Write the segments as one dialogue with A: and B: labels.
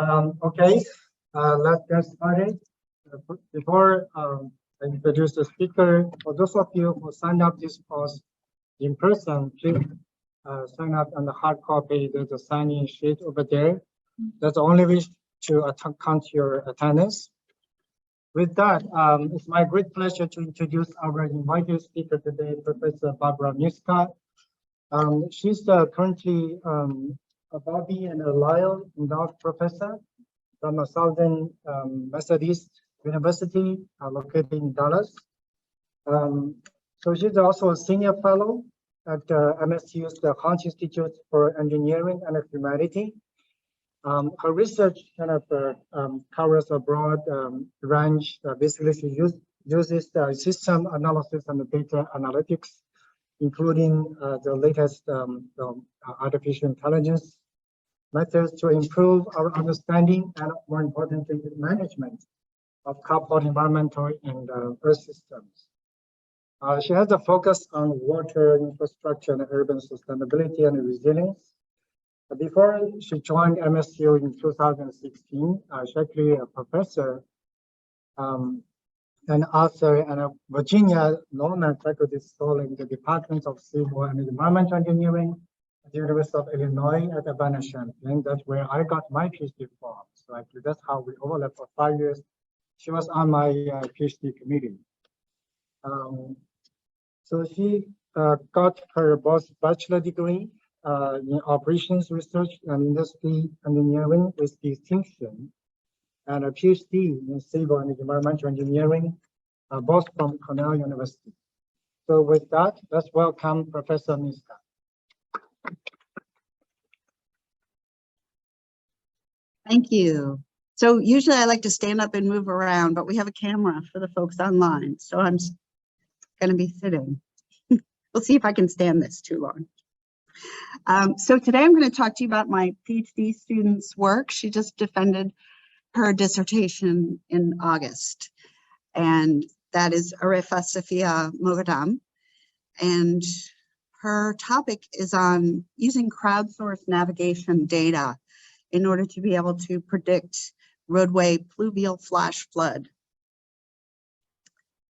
A: Okay, let's get started. Before I introduce the speaker, for those of you who signed up this course in person, please sign up on the hard copy. There's a sign-in sheet over there. That's the only way to count your attendance. With that, it's my great pleasure to introduce our invited speaker today, Professor Barbara Miska. She's currently a Bobby and a Lyle endowed professor from a Southern Methodist University located in Dallas. So she's also a senior fellow at MSU's the Hunt Institute for Engineering and Humanity. Her research kind of covers a broad range. Basically, she uses the system analysis and the data analytics, including the latest artificial intelligence methods to improve our understanding and, more importantly, management of coupled environmental and earth systems. She has a focus on water infrastructure and urban sustainability and resilience. Before she joined MSU in 2016, she's actually a professor and author and a Virginia Norman Faculty Scholar in the Department of Civil and Environmental Engineering at the University of Illinois at Urbana-Champaign. That's where I got my PhD from. So actually, that's how we overlapped for 5 years. She was on my PhD committee. So she got her both bachelor degree in operations research and industry engineering with distinction, and a PhD in civil and environmental engineering, both from Cornell University. So with that, let's welcome Professor Miska.
B: Thank you. So usually I like to stand up and move around, but we have a camera for the folks online, so I'm going to be sitting. We'll see if I can stand this too long. So today I'm going to talk to you about my PhD student's work. She just defended her dissertation in August, and that is Arefa Safia Mogadam. And her topic is on using crowdsourced navigation data in order to be able to predict roadway pluvial flash flood.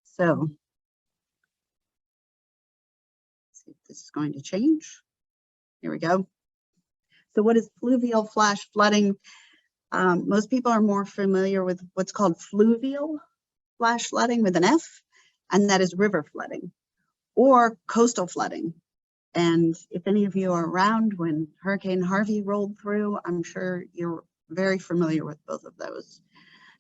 B: So, let's see if this is going to change. Here we go. So what is pluvial flash flooding? Most people are more familiar with what's called fluvial flash flooding with an F, and that is river flooding or coastal flooding. And if any of you are around when Hurricane Harvey rolled through, I'm sure you're very familiar with both of those.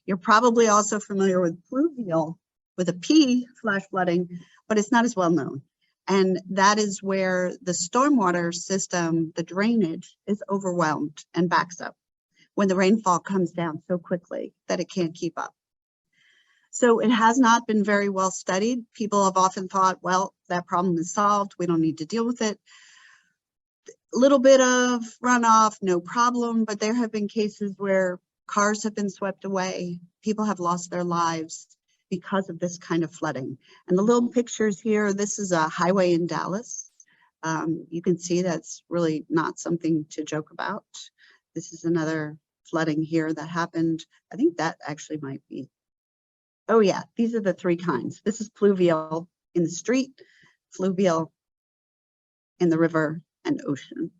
B: You're probably also familiar with pluvial with a P flash flooding, but it's not as well known. And that is where the stormwater system, the drainage, is overwhelmed and backs up when the rainfall comes down so quickly that it can't keep up. So it has not been very well studied. People have often thought, well, that problem is solved. We don't need to deal with it. A little bit of runoff, no problem, but there have been cases where cars have been swept away. People have lost their lives because of this kind of flooding. And the little pictures here, this is a highway in Dallas. You can see that's really not something to joke about. This is another flooding here that happened. I think that actually might be. Oh yeah, these are the three kinds. This is pluvial in the street, fluvial in the river and ocean.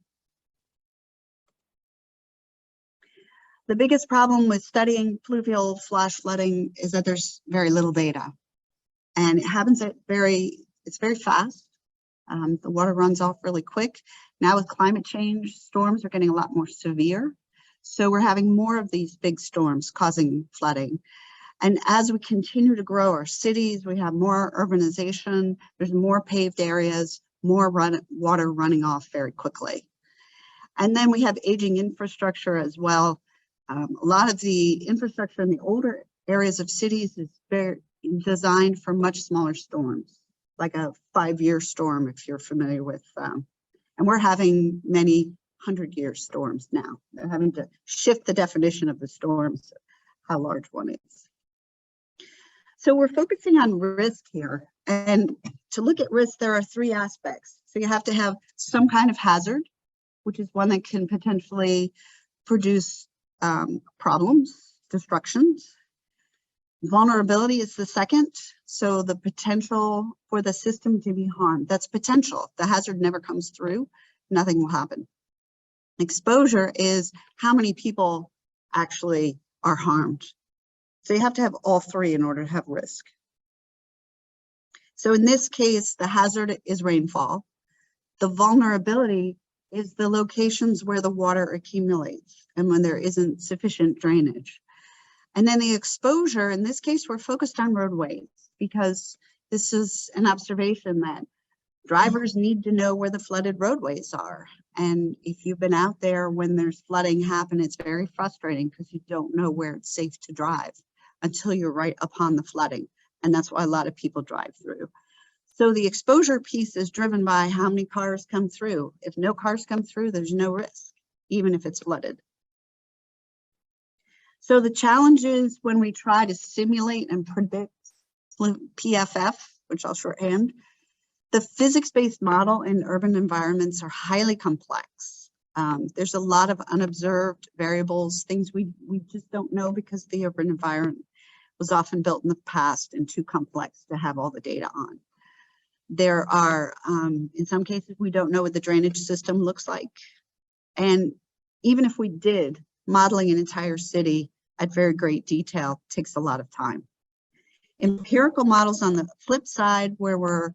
B: The biggest problem with studying pluvial flash flooding is that there's very little data, and it happens at it's very fast. The water runs off really quick. Now with climate change, storms are getting a lot more severe. So we're having more of these big storms causing flooding. And as we continue to grow our cities, we have more urbanization, there's more paved areas, more water running off very quickly. And then we have aging infrastructure as well. A lot of the infrastructure in the older areas of cities is very designed for much smaller storms, like a 5-year storm, if you're familiar with. And we're having many 100-year storms now. They're having to shift the definition of the storms, how large one is. So we're focusing on risk here. And to look at risk, there are 3 aspects. So you have to have some kind of hazard, which is one that can potentially produce problems, destructions. Vulnerability is the second. So the potential for the system to be harmed. That's potential. The hazard never comes through. Nothing will happen. Exposure is how many people actually are harmed. So you have to have all three in order to have risk. So in this case, the hazard is rainfall. The vulnerability is the locations where the water accumulates and when there isn't sufficient drainage. And then the exposure, in this case, we're focused on roadways because this is an observation that drivers need to know where the flooded roadways are. And if you've been out there when there's flooding happen, it's very frustrating because you don't know where it's safe to drive until you're right upon the flooding. And that's why a lot of people drive through. So the exposure piece is driven by how many cars come through. If no cars come through, there's no risk, even if it's flooded. So the challenge is when we try to simulate and predict PFF, which I'll shorthand, the physics-based model in urban environments are highly complex. There's a lot of unobserved variables, things we just don't know because the urban environment was often built in the past and too complex to have all the data on. There are, in some cases, we don't know what the drainage system looks like. And even if we did, modeling an entire city at very great detail takes a lot of time. Empirical models on the flip side, where we're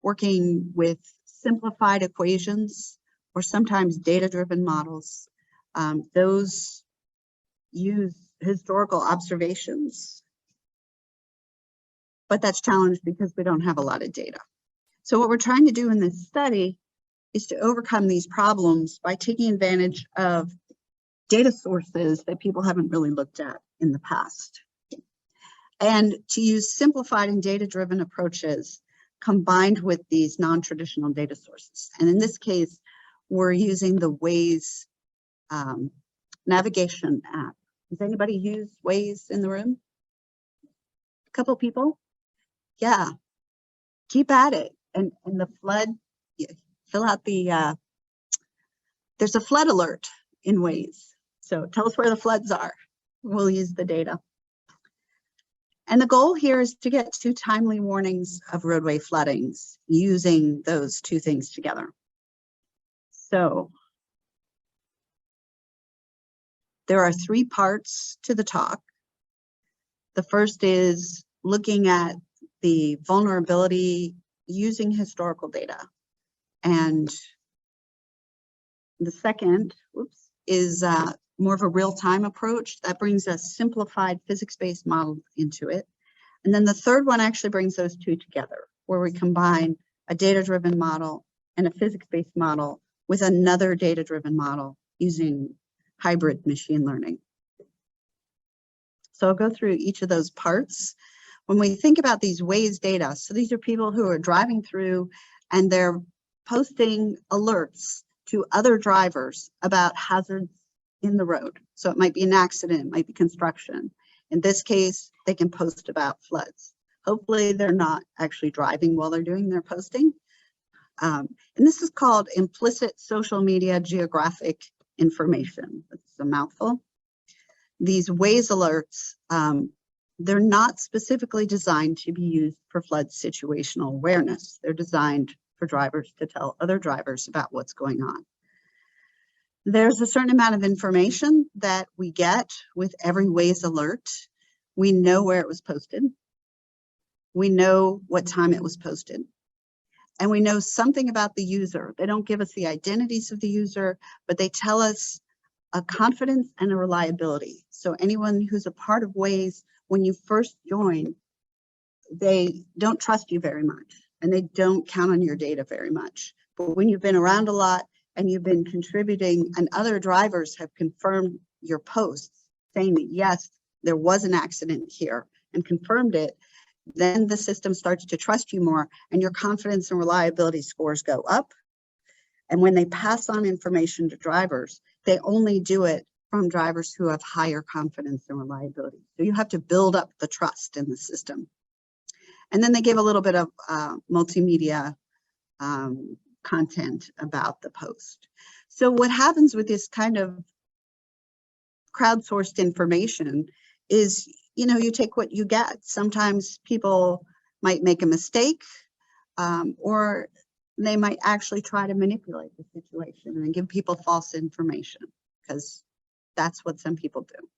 B: working with simplified equations or sometimes data-driven models, those use historical observations. But that's challenged because we don't have a lot of data. So what we're trying to do in this study is to overcome these problems by taking advantage of data sources that people haven't really looked at in the past. And to use simplified and data-driven approaches combined with these non-traditional data sources. And in this case, we're using the Waze navigation app. Does anybody use Waze in the room? A couple people? Yeah, keep at it. And the flood, fill out the, there's a flood alert in Waze. So tell us where the floods are. We'll use the data. And the goal here is to get 2 timely warnings of roadway floodings using those 2 things together. So there are 3 parts to the talk. The first is looking at the vulnerability using historical data. And the second, is more of a real-time approach that brings a simplified physics-based model into it. And then the third one actually brings those 2 together, where we combine a data-driven model and a physics-based model with another data-driven model using hybrid machine learning. So I'll go through each of those parts. When we think about these Waze data, so these are people who are driving through and they're posting alerts to other drivers about hazards in the road. So it might be an accident, it might be construction. In this case, they can post about floods. Hopefully they're not actually driving while they're doing their posting. And this is called implicit social media geographic information. It's a mouthful. These Waze alerts, they're not specifically designed to be used for flood situational awareness. They're designed for drivers to tell other drivers about what's going on. There's a certain amount of information that we get with every Waze alert. We know where it was posted. We know what time it was posted. And we know something about the user. They don't give us the identities of the user, but they tell us a confidence and a reliability. So anyone who's a part of Waze, when you first join, they don't trust you very much and they don't count on your data very much. But when you've been around a lot and you've been contributing and other drivers have confirmed your posts saying that yes, there was an accident here and confirmed it, then the system starts to trust you more and your confidence and reliability scores go up. And when they pass on information to drivers, they only do it from drivers who have higher confidence and reliability. So you have to build up the trust in the system. And then they give a little bit of multimedia content about the post. So what happens with this kind of crowdsourced information is, you know, you take what you get. Sometimes people might make a mistake, or they might actually try to manipulate the situation and give people false information, because that's what some people do.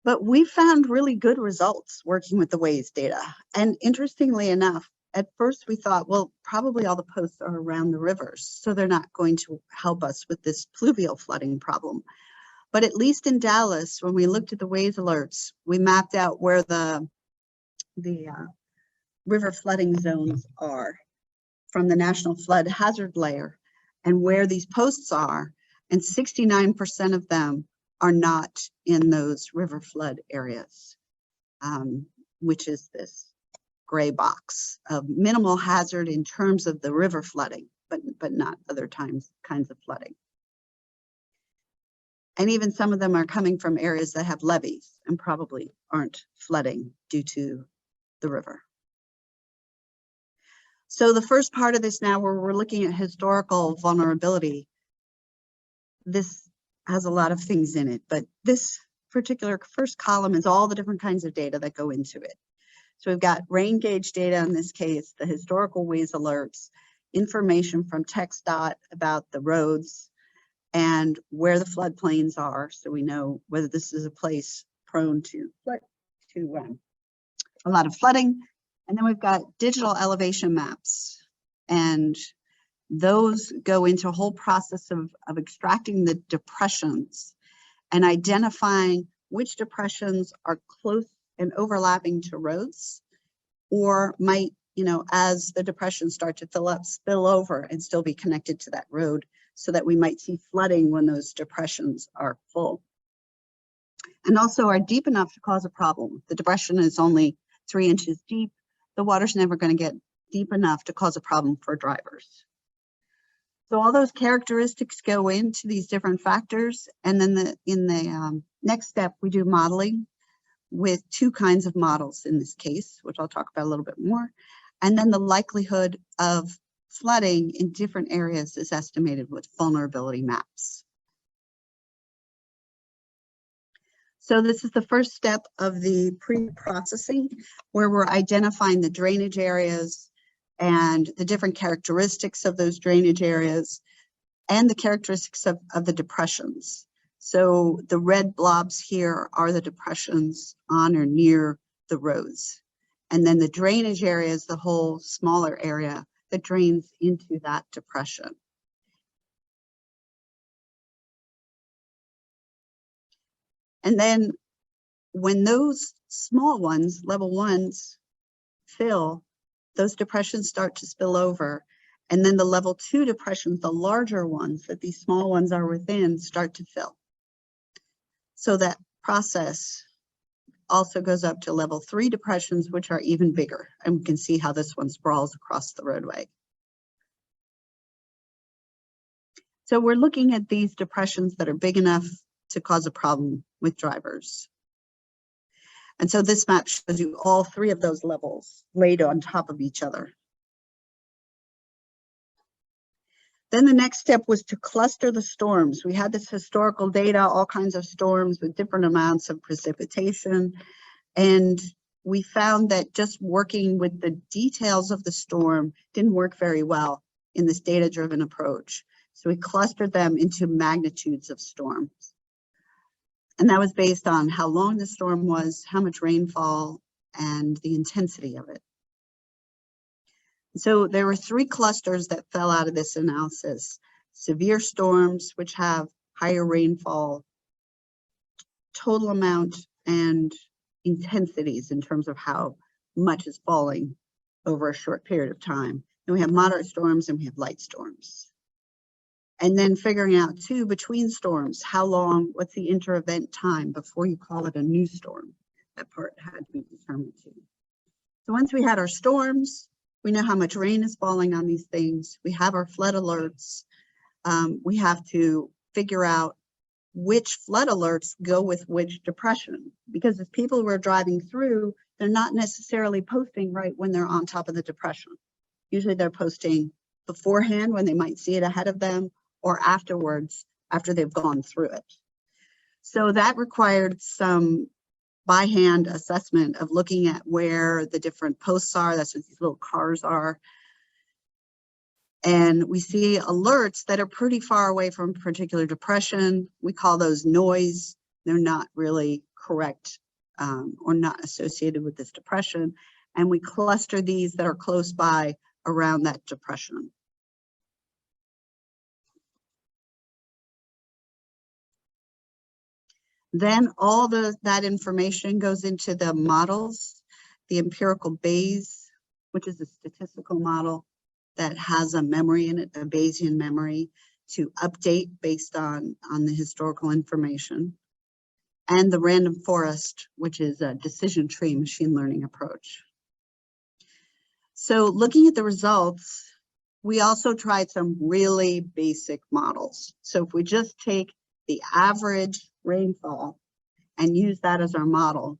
B: But we found really good results working with the WAZE data. And interestingly enough, at first we thought, well, probably all the posts are around the rivers, so they're not going to help us with this pluvial flooding problem. But at least in Dallas, when we looked at the WAZE alerts, we mapped out where the river flooding zones are from the National Flood Hazard Layer and where these posts are, and 69% of them are not in those river flood areas, which is this gray box of minimal hazard in terms of the river flooding, but not other kinds of flooding. And even some of them are coming from areas that have levees and probably aren't flooding due to the river. So the first part of this now, where we're looking at historical vulnerability, this has a lot of things in it, but this particular first column is all the different kinds of data that go into it. So we've got rain gauge data in this case, the historical WAZE alerts, information from TxDOT about the roads and where the floodplains are, so we know whether this is a place prone to a lot of flooding. And then we've got digital elevation maps, and those go into a whole process of extracting the depressions and identifying which depressions are close and overlapping to roads, or might, you know, as the depressions start to fill up, spill over and still be connected to that road, so that we might see flooding when those depressions are full. And also are deep enough to cause a problem. The depression is only 3 inches deep. The water's never going to get deep enough to cause a problem for drivers. So all those characteristics go into these different factors. And then in the next step, we do modeling with 2 kinds of models in this case, which I'll talk about a little bit more. And then the likelihood of flooding in different areas is estimated with vulnerability maps. So this is the first step of the pre-processing, where we're identifying the drainage areas and the different characteristics of those drainage areas and the characteristics of the depressions. So the red blobs here are the depressions on or near the roads. And then the drainage area is the whole smaller area that drains into that depression. And then when those small ones, level 1s, fill, those depressions start to spill over. And then the level 2 depressions, the larger ones that these small ones are within, start to fill. So that process also goes up to level 3 depressions, which are even bigger. And we can see how this one sprawls across the roadway. So we're looking at these depressions that are big enough to cause a problem with drivers. And so this map shows you all 3 of those levels laid on top of each other. Then the next step was to cluster the storms. We had this historical data, all kinds of storms with different amounts of precipitation. And we found that just working with the details of the storm didn't work very well in this data-driven approach. So we clustered them into magnitudes of storms. And that was based on how long the storm was, how much rainfall, and the intensity of it. So there were 3 clusters that fell out of this analysis: severe storms, which have higher rainfall, total amount, and intensities in terms of how much is falling over a short period of time. And we have moderate storms and we have light storms. And then figuring out too, between storms, how long, what's the inter-event time before you call it a new storm? That part had to be determined too. So once we had our storms, we know how much rain is falling on these things. We have our flood alerts. We have to figure out which flood alerts go with which depression, because as people were driving through, they're not necessarily posting right when they're on top of the depression. Usually they're posting beforehand when they might see it ahead of them, or afterwards after they've gone through it. So that required some by hand assessment of looking at where the different posts are. That's what these little cars are. And we see alerts that are pretty far away from a particular depression. We call those noise. They're not really correct or not associated with this depression. And we cluster these that are close by around that depression. Then all that information goes into the models, the empirical Bayes, which is a statistical model that has a memory in it, a Bayesian memory, to update based on the historical information, and the random forest, which is a decision tree machine learning approach. So looking at the results, we also tried some really basic models. So if we just take the average rainfall and use that as our model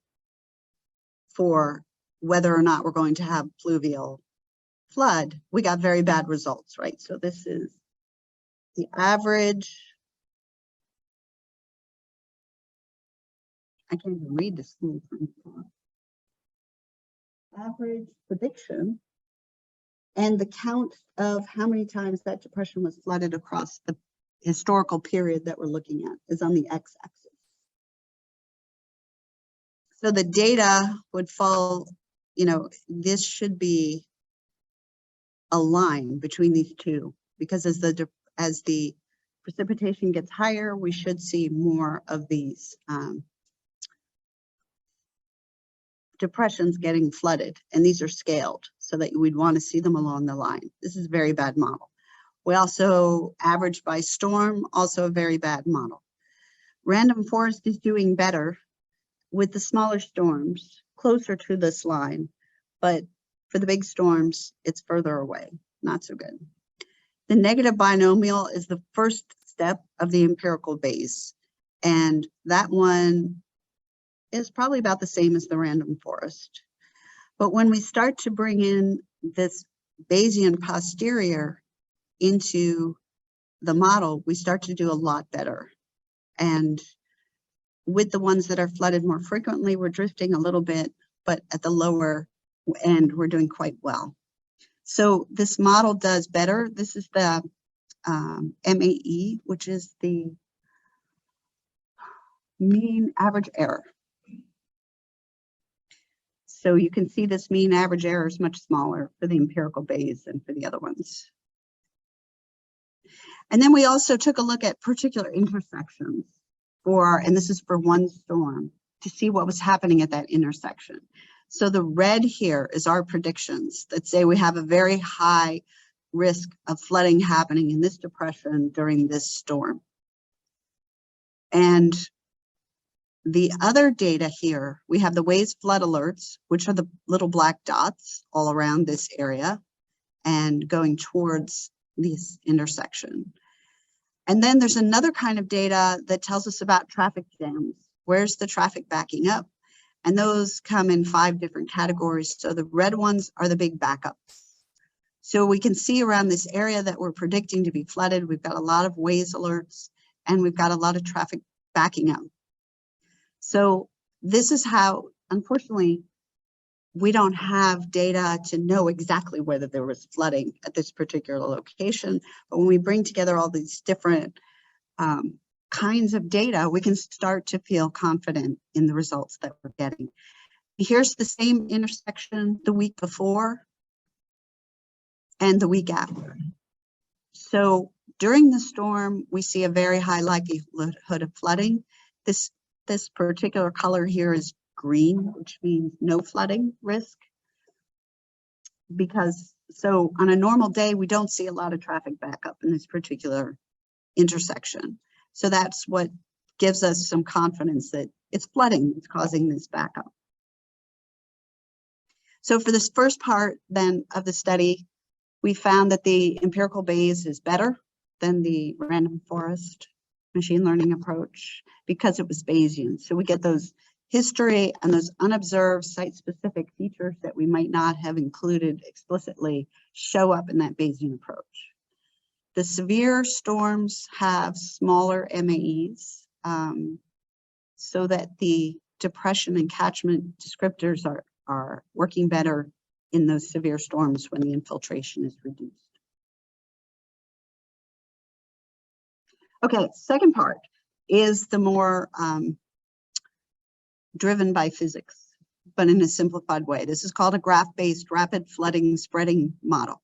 B: for whether or not we're going to have pluvial flood, we got very bad results, right? So this is the average. I can't even read this little print. Average prediction and the count of how many times that depression was flooded across the historical period that we're looking at is on the x-axis. So the data would fall, you know, this should be a line between these two, because as the precipitation gets higher, we should see more of these depressions getting flooded, and these are scaled so that we'd want to see them along the line. This is a very bad model. We also average by storm, also a very bad model. Random forest is doing better with the smaller storms closer to this line, but for the big storms, it's further away, not so good. The negative binomial is the first step of the empirical Bayes, and that one is probably about the same as the random forest. But when we start to bring in this Bayesian posterior into the model, we start to do a lot better. And with the ones that are flooded more frequently, we're drifting a little bit, but at the lower end, we're doing quite well. So this model does better. This is the MAE, which is the mean average error. So you can see this mean average error is much smaller for the empirical Bayes than for the other ones. And then we also took a look at particular intersections for, and this is for one storm, to see what was happening at that intersection. So the red here is our predictions that say we have a very high risk of flooding happening in this depression during this storm. And the other data here, we have the Waze flood alerts, which are the little black dots all around this area and going towards this intersection. And then there's another kind of data that tells us about traffic jams. Where's the traffic backing up? And those come in 5 different categories. So the red ones are the big backups. So we can see around this area that we're predicting to be flooded, we've got a lot of Waze alerts and we've got a lot of traffic backing up. So this is how, unfortunately, we don't have data to know exactly whether there was flooding at this particular location. But when we bring together all these different kinds of data, we can start to feel confident in the results that we're getting. Here's the same intersection the week before and the week after. So during the storm, we see a very high likelihood of flooding. This particular color here is green, which means no flooding risk. Because, so on a normal day, we don't see a lot of traffic backup in this particular intersection. So that's what gives us some confidence that it's flooding that's causing this backup. So for this first part then of the study, we found that the empirical Bayes is better than the random forest machine learning approach because it was Bayesian. So we get those history and those unobserved site-specific features that we might not have included explicitly show up in that Bayesian approach. The severe storms have smaller MAEs, so that the depression and catchment descriptors are working better in those severe storms when the infiltration is reduced. Okay, second part is the more driven by physics, but in a simplified way. This is called a graph-based rapid flood spreading model,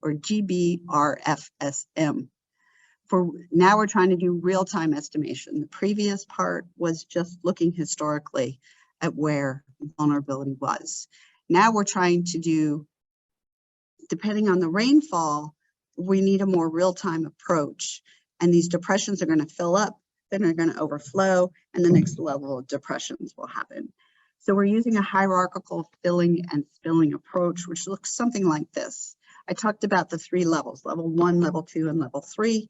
B: or GBRFSM. For now, we're trying to do real-time estimation. The previous part was just looking historically at where vulnerability was. Now we're trying to do, depending on the rainfall, we need a more real-time approach. And these depressions are going to fill up, then they're going to overflow, and the next level of depressions will happen. So we're using a hierarchical filling and spilling approach, which looks something like this. I talked about the 3 levels, level 1, level 2, and level 3.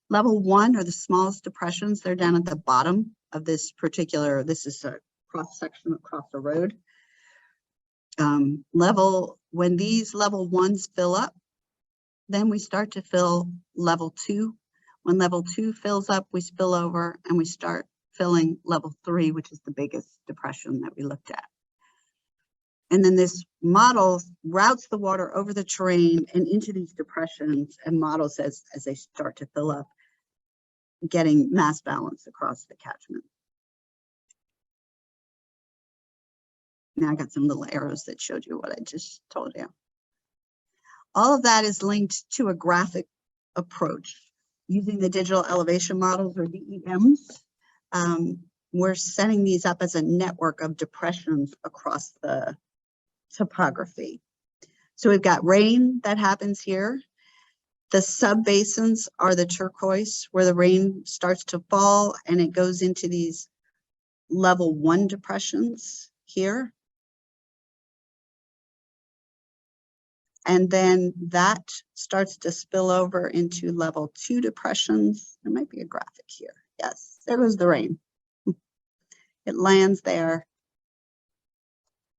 B: Level 1 are the smallest depressions. They're down at the bottom of this particular, this is a cross section across the road. When these level 1s fill up, then we start to fill level 2. When level 2 fills up, we spill over and we start filling level 3, which is the biggest depression that we looked at. And then this model routes the water over the terrain and into these depressions and models as they start to fill up, getting mass balance across the catchment. Now I got some little arrows that showed you what I just told you. All of that is linked to a graphic approach using the digital elevation models, or DEMs. We're setting these up as a network of depressions across the topography. So we've got rain that happens here. The subbasins are the turquoise, where the rain starts to fall and it goes into these level 1 depressions here. And then that starts to spill over into level 2 depressions. There might be a graphic here. Yes, there goes the rain. It lands there.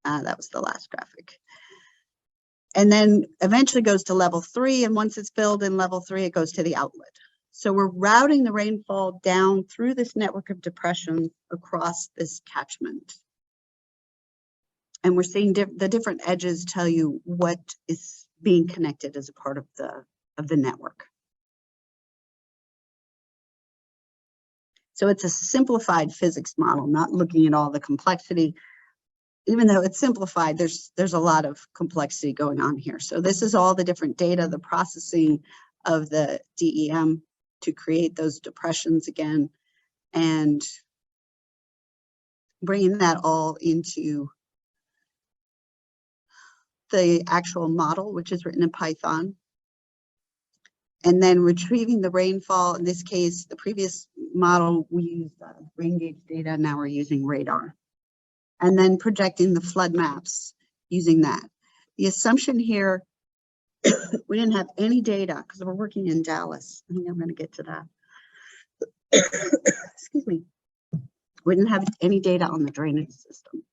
B: That was the last graphic. And then eventually goes to level 3. And once it's filled in level 3, it goes to the outlet. So we're routing the rainfall down through this network of depression across this catchment. And we're seeing the different edges tell you what is being connected as a part of the network. So it's a simplified physics model, not looking at all the complexity. Even though it's simplified, there's a lot of complexity going on here. So this is all the different data, the processing of the DEM to create those depressions again, and bringing that all into the actual model, which is written in Python, and then retrieving the rainfall. In this case, the previous model, we used rain gauge data. Now we're using radar, and then projecting the flood maps using that. The assumption here, we didn't have any data because we're working in Dallas. I think I'm going to get to that. Excuse me. We didn't have any data on the drainage system.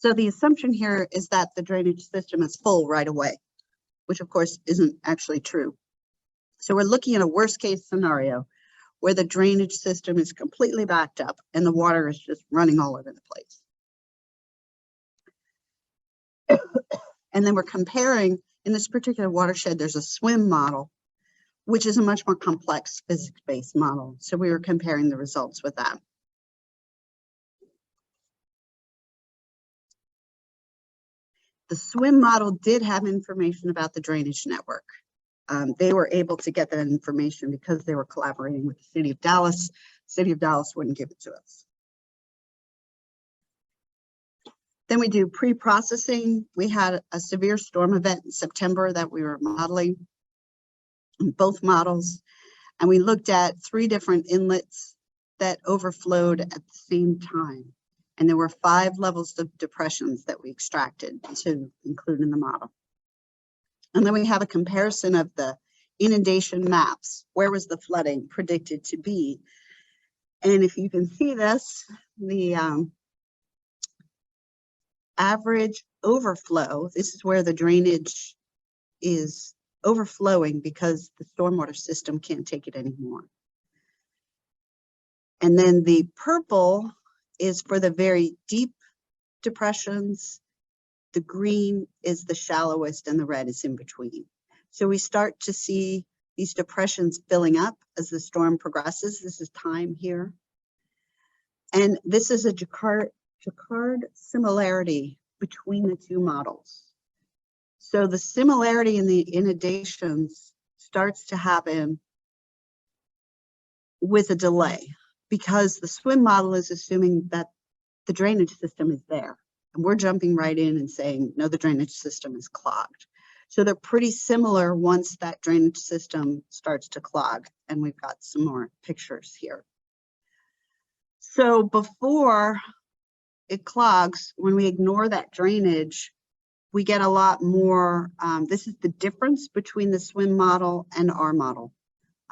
B: So the assumption here is that the drainage system is full right away, which of course isn't actually true. So we're looking at a worst case scenario where the drainage system is completely backed up and the water is just running all over the place. And then we're comparing, in this particular watershed, there's a SWIM model, which is a much more complex physics-based model. So we were comparing the results with that. The SWIM model did have information about the drainage network. They were able to get that information because they were collaborating with the City of Dallas. The City of Dallas wouldn't give it to us. Then we do pre-processing. We had a severe storm event in September that we were modeling in both models. And we looked at 3 different inlets that overflowed at the same time. And there were 5 levels of depressions that we extracted to include in the model. And then we have a comparison of the inundation maps. Where was the flooding predicted to be? And if you can see this, the average overflow, this is where the drainage is overflowing because the stormwater system can't take it anymore. And then the purple is for the very deep depressions. The green is the shallowest and the red is in between. So we start to see these depressions filling up as the storm progresses. This is time here. And this is a Jacquard similarity between the two models. So the similarity in the inundations starts to happen with a delay because the SWIM model is assuming that the drainage system is there. And we're jumping right in and saying, no, the drainage system is clogged. So they're pretty similar once that drainage system starts to clog. And we've got some more pictures here. So before it clogs, when we ignore that drainage, we get a lot more. This is the difference between the SWIM model and our model.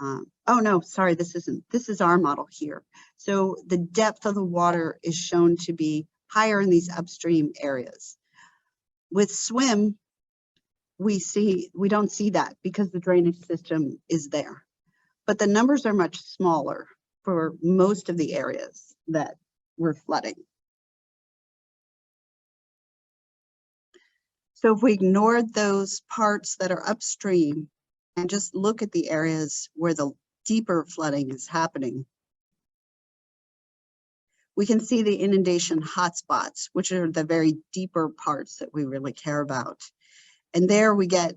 B: Oh no, sorry, this isn't. This is our model here. So the depth of the water is shown to be higher in these upstream areas. With SWIM, we don't see that because the drainage system is there. But the numbers are much smaller for most of the areas that we're flooding. So if we ignored those parts that are upstream and just look at the areas where the deeper flooding is happening, we can see the inundation hotspots, which are the very deeper parts that we really care about. And there we get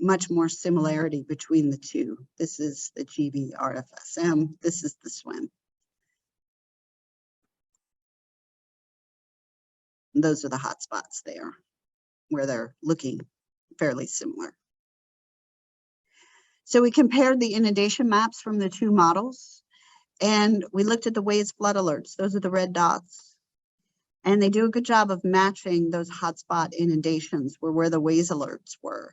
B: much more similarity between the two. This is the GBRFSM, this is the SWIM. And those are the hotspots there, where they're looking fairly similar. So we compared the inundation maps from the two models, and we looked at the WAIS flood alerts. Those are the red dots. And they do a good job of matching those hotspot inundations where the WAIS alerts were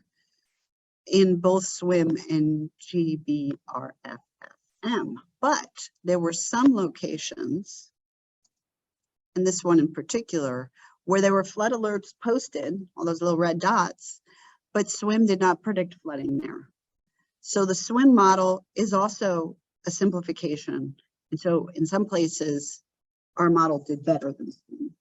B: in both SWIM and GBRFSM. But there were some locations, and this one in particular, where there were flood alerts posted, all those little red dots, but SWIM did not predict flooding there. So the SWIM model is also a simplification. And so in some places, our model did better than SWIM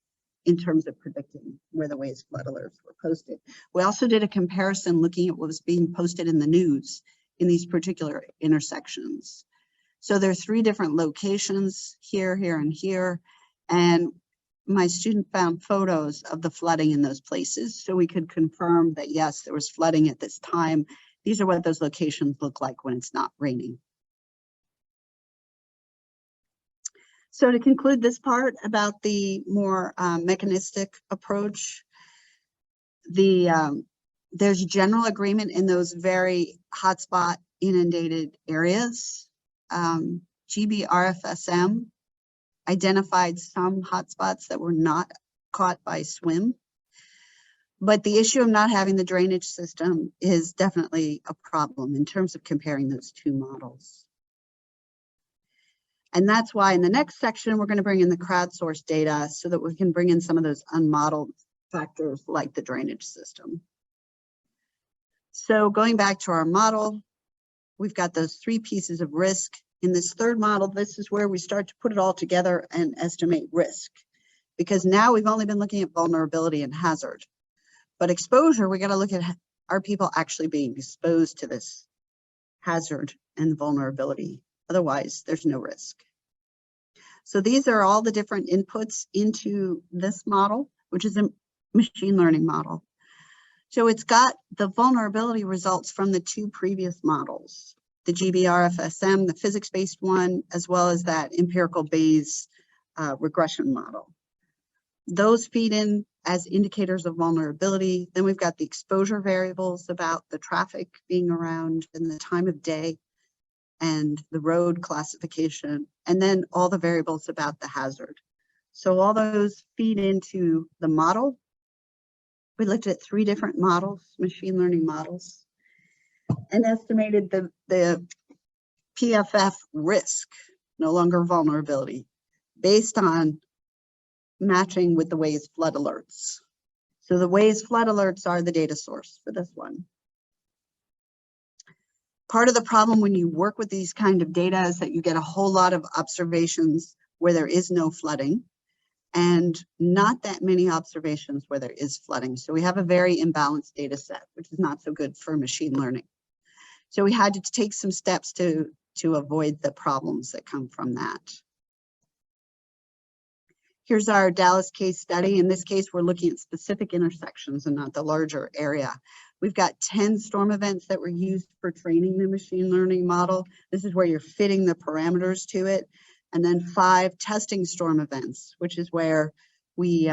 B: in terms of predicting where the WAIS flood alerts were posted. We also did a comparison looking at what was being posted in the news in these particular intersections. So there are 3 different locations, here, here, and here. And my student found photos of the flooding in those places, so we could confirm that, yes, there was flooding at this time. These are what those locations look like when it's not raining. So to conclude this part about the more mechanistic approach, there's general agreement in those very hotspot inundated areas. GBRFSM identified some hotspots that were not caught by SWIM. But the issue of not having the drainage system is definitely a problem in terms of comparing those two models. And that's why in the next section, we're going to bring in the crowdsourced data so that we can bring in some of those unmodeled factors like the drainage system. So going back to our model, we've got those 3 pieces of risk. In this third model, this is where we start to put it all together and estimate risk. Because now we've only been looking at vulnerability and hazard. But exposure, we got to look at, are people actually being exposed to this hazard and vulnerability? Otherwise, there's no risk. So these are all the different inputs into this model, which is a machine learning model. So it's got the vulnerability results from the 2 previous models, the GBRFSM, the physics-based one, as well as that empirical Bayes regression model. Those feed in as indicators of vulnerability. Then we've got the exposure variables about the traffic being around and the time of day and the road classification, and then all the variables about the hazard. So all those feed into the model. We looked at 3 different models, machine learning models, and estimated the PFF risk no longer vulnerability, based on matching with the Waze flood alerts. So the Waze flood alerts are the data source for this one. Part of the problem when you work with these kind of data is that you get a whole lot of observations where there is no flooding and not that many observations where there is flooding. So we have a very imbalanced data set, which is not so good for machine learning. So we had to take some steps to avoid the problems that come from that. Here's our Dallas case study. In this case, we're looking at specific intersections and not the larger area. We've got 10 storm events that were used for training the machine learning model. This is where you're fitting the parameters to it. And then 5 testing storm events, which is where we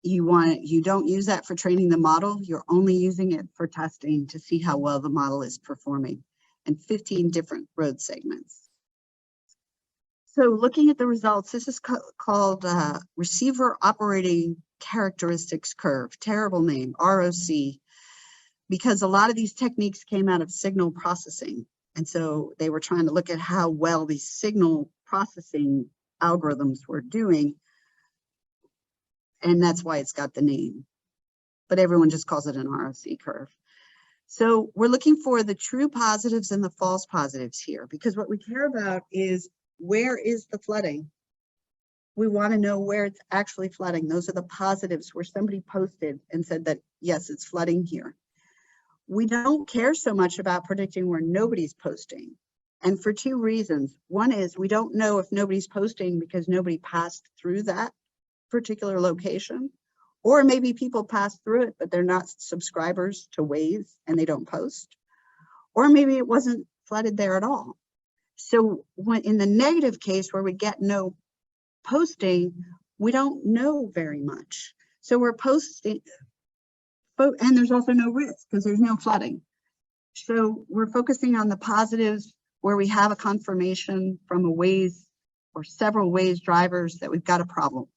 B: you don't use that for training the model. You're only using it for testing to see how well the model is performing, and 15 different road segments. So looking at the results, this is called Receiver Operating Characteristics Curve, terrible name, ROC, because a lot of these techniques came out of signal processing. And so they were trying to look at how well these signal processing algorithms were doing. And that's why it's got the name. But everyone just calls it an ROC curve. So we're looking for the true positives and the false positives here, because what we care about is where is the flooding? We want to know where it's actually flooding. Those are the positives where somebody posted and said that, yes, it's flooding here. We don't care so much about predicting where nobody's posting. And for 2 reasons. One is we don't know if nobody's posting because nobody passed through that particular location, or maybe people passed through it, but they're not subscribers to Waze and they don't post, or maybe it wasn't flooded there at all. So when in the negative case where we get no posting, we don't know very much. So we're posting, and there's also no risk because there's no flooding. So we're focusing on the positives where we have a confirmation from a Waze or several Waze drivers that we've got a problem.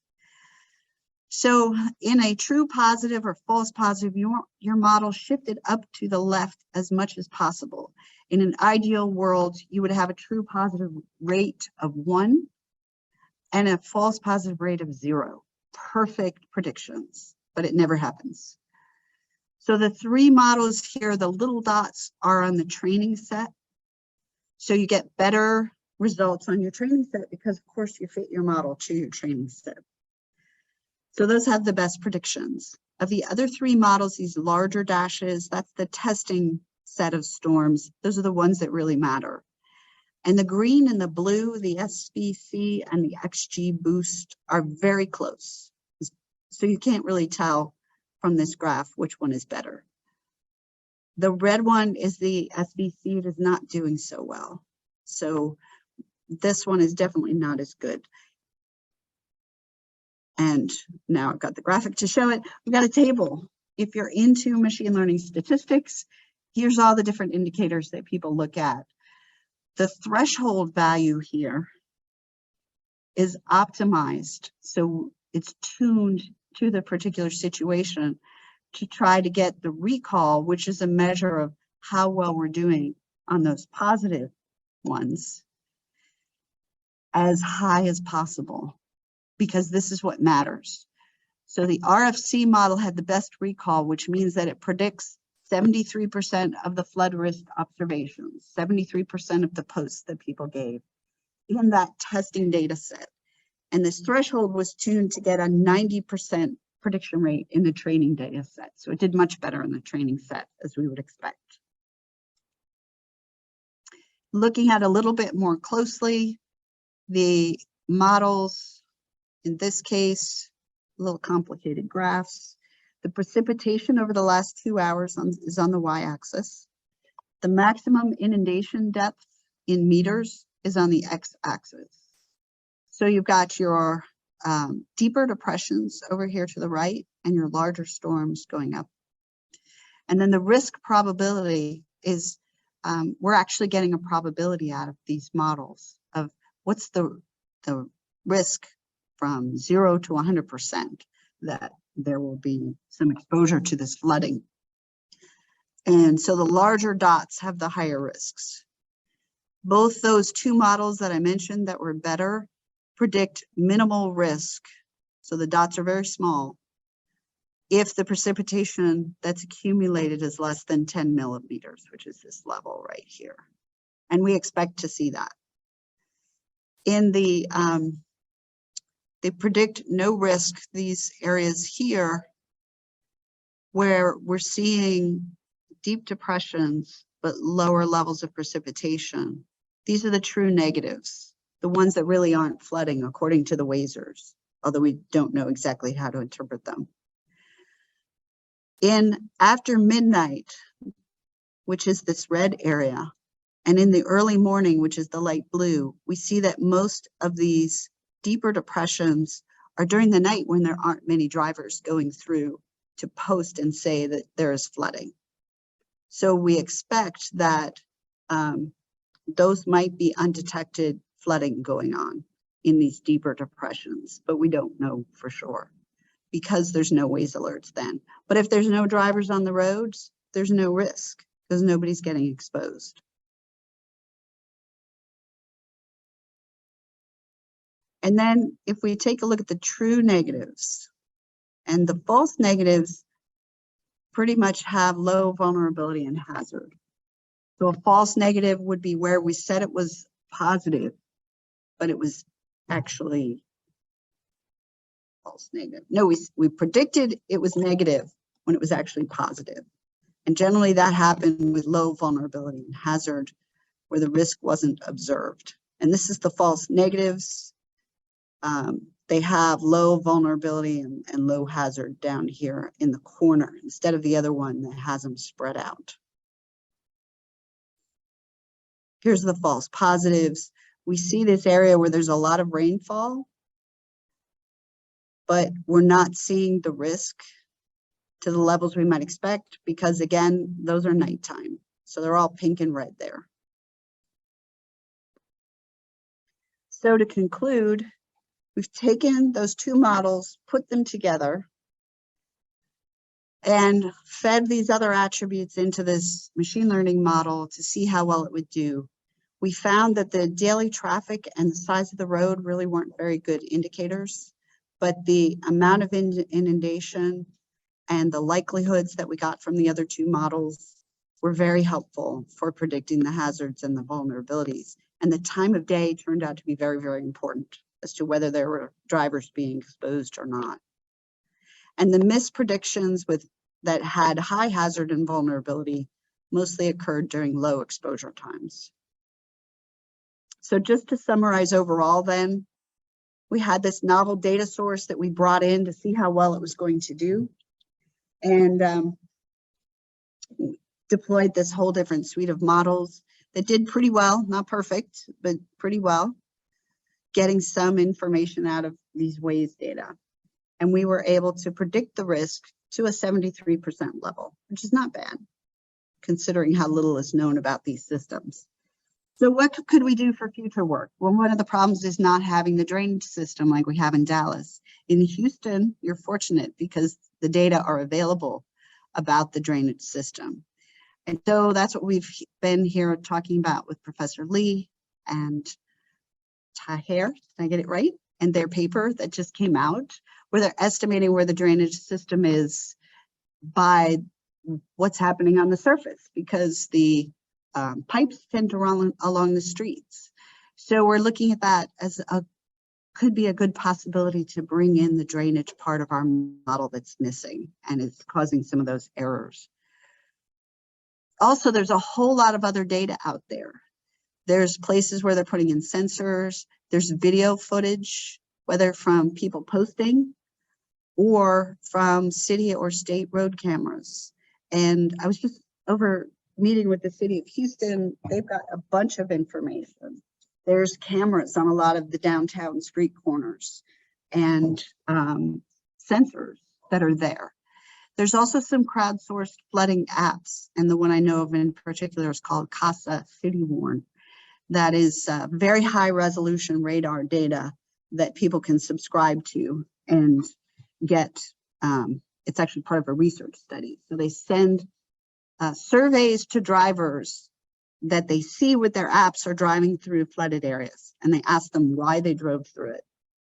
B: So in a true positive or false positive, your model shifted up to the left as much as possible. In an ideal world, you would have a true positive rate of 1 and a false positive rate of 0. Perfect predictions, but it never happens. So the 3 models here, the little dots are on the training set. So you get better results on your training set because, of course, you fit your model to your training set. So those have the best predictions. Of the other 3 models, these larger dashes, that's the testing set of storms. Those are the ones that really matter. And the green and the blue, the SVC and the XG boost are very close. So you can't really tell from this graph which one is better. The red one is the SVC. It is not doing so well. So this one is definitely not as good. And now I've got the graphic to show it. We've got a table. If you're into machine learning statistics, here's all the different indicators that people look at. The threshold value here is optimized. So it's tuned to the particular situation to try to get the recall, which is a measure of how well we're doing on those positive ones, as high as possible, because this is what matters. So the RFC model had the best recall, which means that it predicts 73% of the flood risk observations, 73% of the posts that people gave in that testing data set. And this threshold was tuned to get a 90% prediction rate in the training data set. So it did much better in the training set, as we would expect. Looking at a little bit more closely, the models, in this case, a little complicated graphs. The precipitation over the last 2 hours is on the y-axis. The maximum inundation depth in meters is on the x-axis. So you've got your deeper depressions over here to the right and your larger storms going up. And then the risk probability is, we're actually getting a probability out of these models of what's the risk from 0 to 100% that there will be some exposure to this flooding. And so the larger dots have the higher risks. Both those two models that I mentioned that were better predict minimal risk. So the dots are very small if the precipitation that's accumulated is less than 10 millimeters, which is this level right here. And we expect to see that. In the, they predict no risk, these areas here, where we're seeing deep depressions, but lower levels of precipitation. These are the true negatives, the ones that really aren't flooding according to the WASERs, although we don't know exactly how to interpret them. In after midnight, which is this red area, and in the early morning, which is the light blue, we see that most of these deeper depressions are during the night when there aren't many drivers going through to post and say that there is flooding. So we expect that those might be undetected flooding going on in these deeper depressions, but we don't know for sure because there's no WASE alerts then. But if there's no drivers on the roads, there's no risk because nobody's getting exposed. And then if we take a look at the true negatives, and the false negatives pretty much have low vulnerability and hazard. So a false negative would be where we said it was positive, but it was actually false negative. No, we predicted it was negative when it was actually positive. And generally that happened with low vulnerability and hazard where the risk wasn't observed. And this is the false negatives. They have low vulnerability and low hazard down here in the corner instead of the other one that has them spread out. Here's the false positives. We see this area where there's a lot of rainfall, but we're not seeing the risk to the levels we might expect because, again, those are nighttime. So they're all pink and red there. So to conclude, we've taken those two models, put them together, and fed these other attributes into this machine learning model to see how well it would do. We found that the daily traffic and the size of the road really weren't very good indicators, but the amount of inundation and the likelihoods that we got from the other two models were very helpful for predicting the hazards and the vulnerabilities. And the time of day turned out to be very, very important as to whether there were drivers being exposed or not. And the mispredictions that had high hazard and vulnerability mostly occurred during low exposure times. So just to summarize overall then, we had this novel data source that we brought in to see how well it was going to do, and deployed this whole different suite of models that did pretty well, not perfect, but pretty well, getting some information out of these WASE data. And we were able to predict the risk to a 73% level, which is not bad, considering how little is known about these systems. So what could we do for future work? Well, one of the problems is not having the drainage system like we have in Dallas. In Houston, you're fortunate because the data are available about the drainage system. And so that's what we've been here talking about with Professor Lee and Taher, did I get it right? And their paper that just came out, where they're estimating where the drainage system is by what's happening on the surface, because the pipes tend to run along the streets. So we're looking at that as could be a good possibility to bring in the drainage part of our model that's missing and is causing some of those errors. Also, there's a whole lot of other data out there. There's places where they're putting in sensors. There's video footage, whether from people posting or from city or state road cameras. And I was just over meeting with the city of Houston. They've got a bunch of information. There's cameras on a lot of the downtown street corners and sensors that are there. There's also some crowdsourced flooding apps, and the one I know of in particular is called CASA City Warn. That is very high resolution radar data that people can subscribe to and get. It's actually part of a research study. So they send surveys to drivers that they see with their apps are driving through flooded areas, and they ask them why they drove through it.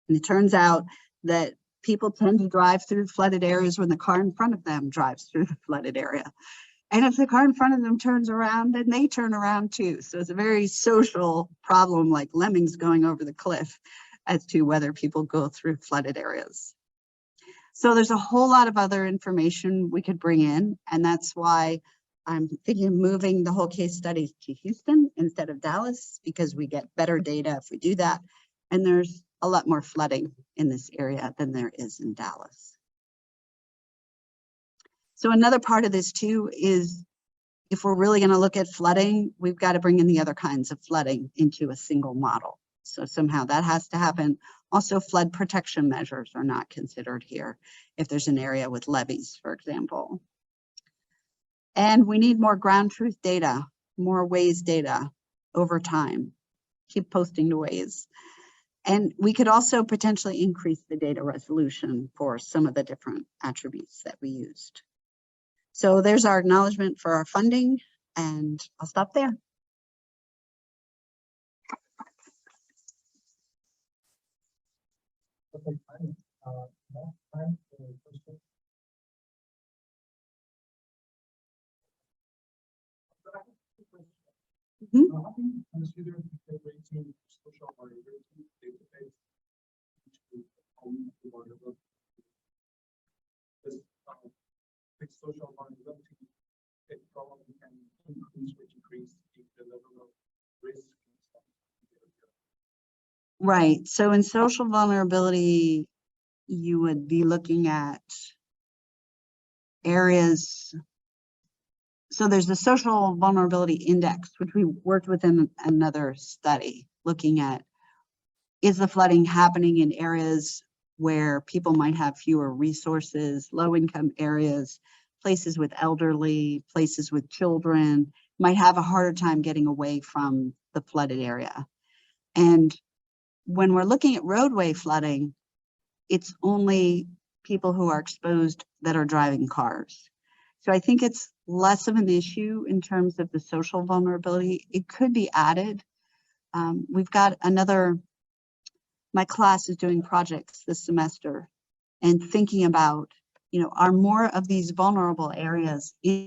B: And it turns out that people tend to drive through flooded areas when the car in front of them drives through the flooded area. And if the car in front of them turns around, then they turn around too. So it's a very social problem, like lemmings going over the cliff, as to whether people go through flooded areas. So there's a whole lot of other information we could bring in, and that's why I'm thinking of moving the whole case study to Houston instead of Dallas, because we get better data if we do that. And there's a lot more flooding in this area than there is in Dallas. So another part of this too is, if we're really going to look at flooding, we've got to bring in the other kinds of flooding into a single model. So somehow that has to happen. Also, flood protection measures are not considered here if there's an area with levees, for example. And we need more ground truth data, more WAYS data over time. Keep posting to WAYS. And we could also potentially increase the data resolution for some of the different attributes that we used. So there's our acknowledgement for our funding, and I'll stop there.
A: Okay, fine. Now time for questions. How do you consider integrating social vulnerability database into community vulnerability? Because with social vulnerability, it probably can increase or decrease the level of risk.
B: Right. So in social vulnerability, you would be looking at areas. So there's the social vulnerability index, which we worked with in another study, looking at, is the flooding happening in areas where people might have fewer resources, low income areas, places with elderly, places with children, might have a harder time getting away from the flooded area. And when we're looking at roadway flooding, it's only people who are exposed that are driving cars. So I think it's less of an issue in terms of the social vulnerability. It could be added. We've got my class is doing projects this semester and thinking about, are more of these vulnerable areas in